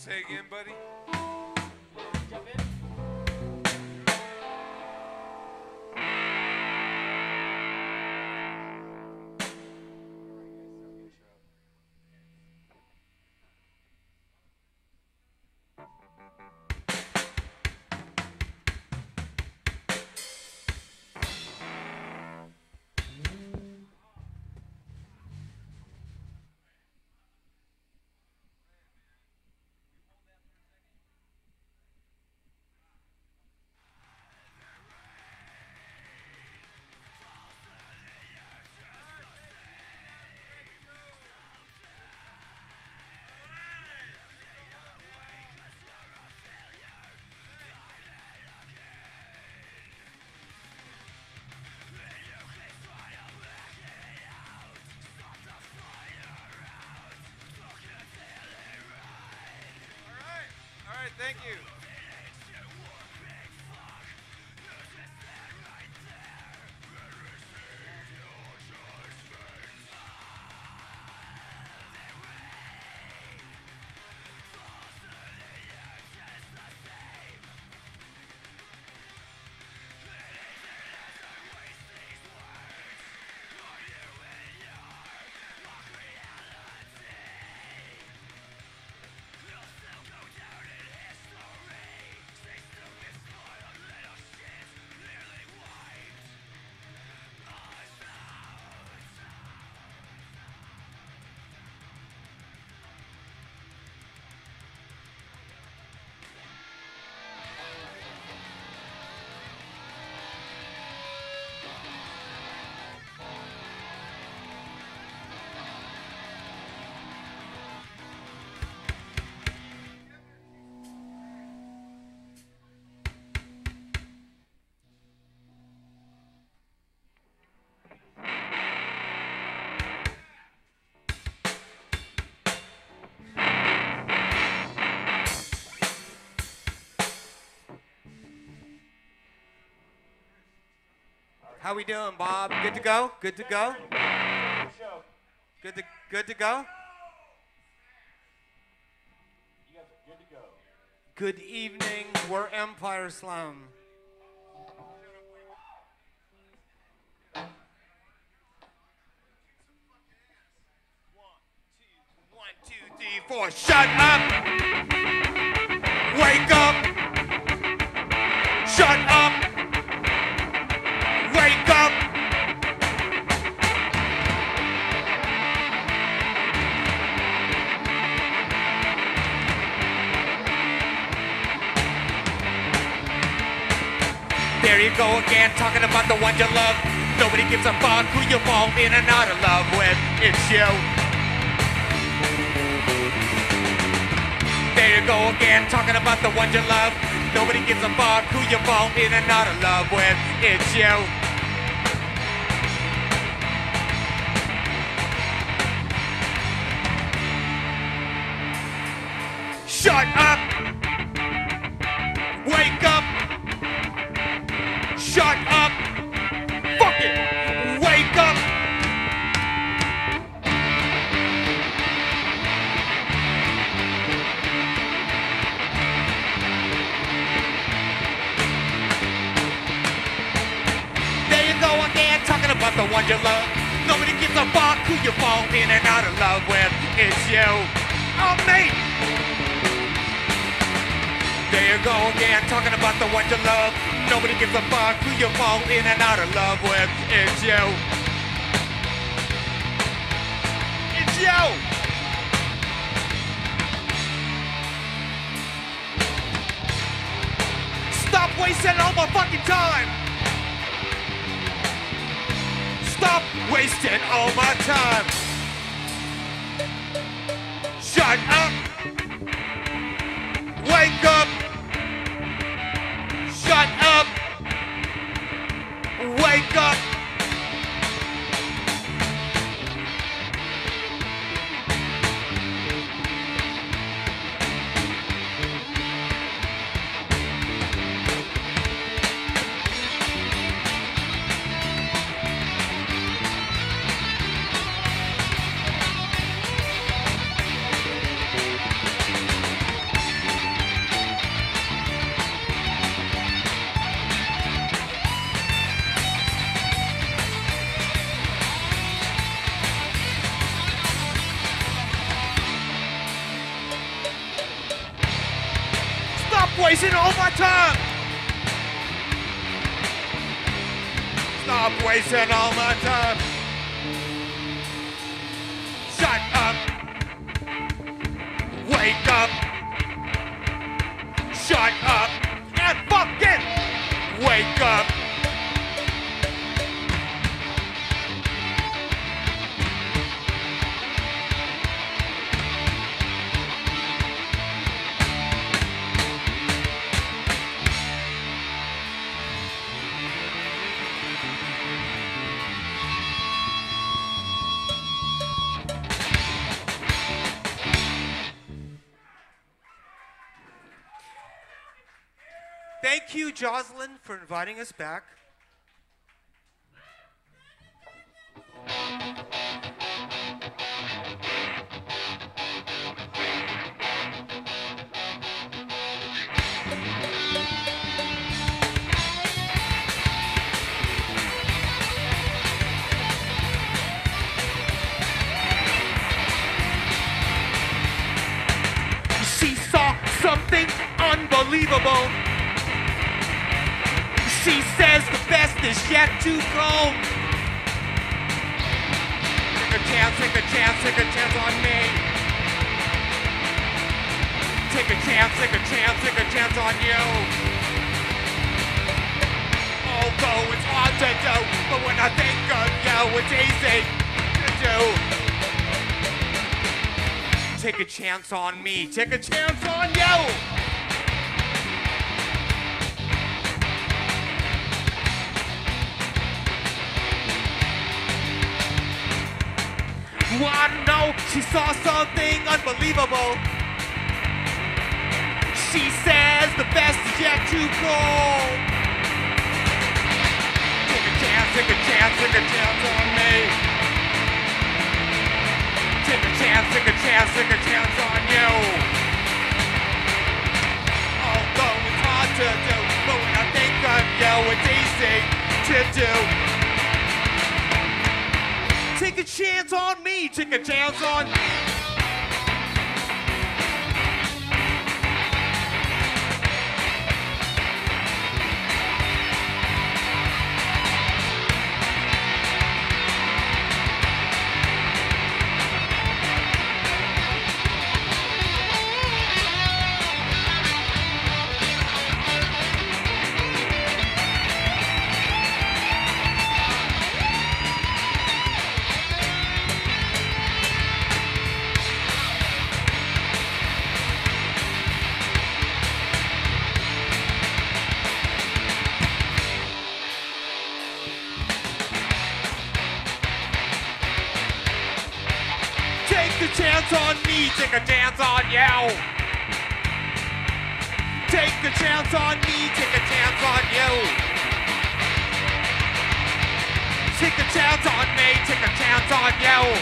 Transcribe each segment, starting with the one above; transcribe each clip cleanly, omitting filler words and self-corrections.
Say again, buddy. Jump in. All right, thank you. How we doing, Bob? Good to go? Good to go? Good to go? Good evening. We're Empire Slam. One, two, three, four. Shut up! Wake up! Shut up! Wake up! There you go again, talking about the ones you love. Nobody gives a fuck who you fall in and out of love with. It's you. There you go again, talking about the ones you love. Nobody gives a fuck who you fall in and out of love with. It's you. Shut up! Wake up! Shut up! Fuck it! Wake up! There you go again, talking about the ones you love. Nobody gives a fuck who you fall in and out of love with. It's you. Oh, mate! There you go again, talking about the ones you love. Nobody gives a fuck who you fall in and out of love with. It's you. It's you. Stop wasting all my fucking time. Stop wasting all my time. Shut up. Wake up. Shut up! Wake up! wasting all my time. Stop wasting all my time. Shut up. Wake up. Shut up and fucking wake up. Thank you, Jocelyn, for inviting us back. She saw something unbelievable. She says the best is yet to come. Take a chance, take a chance, take a chance on me. Take a chance, take a chance, take a chance on you. Although it's hard to do, but when I think of you, it's easy to do. Take a chance on me, take a chance on you. I know she saw something unbelievable. She says the best is yet to come. Take a chance, take a chance, take a chance on me. Take a chance, take a chance, take a chance on you. Although it's hard to do, but when I think of you, it's easy to do. Take a chance on me, take a chance on me. Take a chance on me, take a chance on you. Take a chance on me, take a chance on you. Take a chance on me, take a chance on you.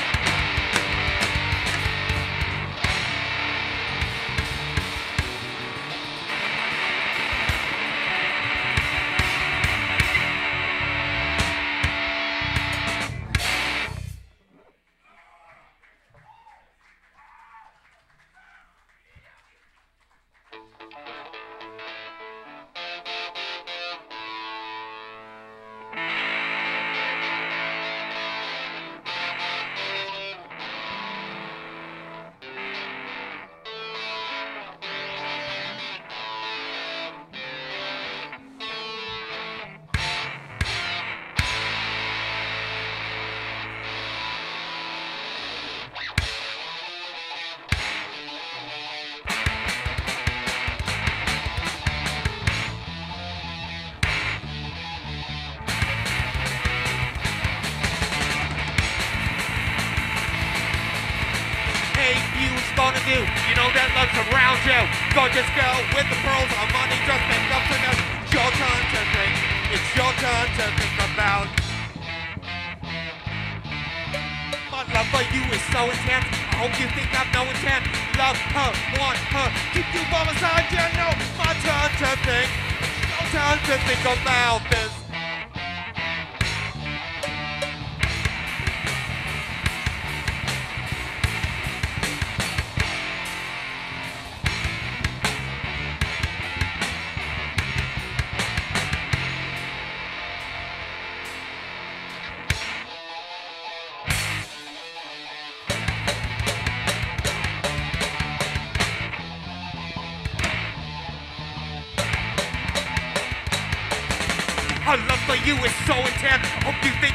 Gonna do, you know that love's around you. Gorgeous girl with the pearls of money, just make up to know. It's your turn to think, it's your turn to think about. My love for you is so intense, I hope you think I've no intent. Love her, want her, keep you by my side, you know. My turn to think, it's your turn to think about this. for you is so intense. I hope you think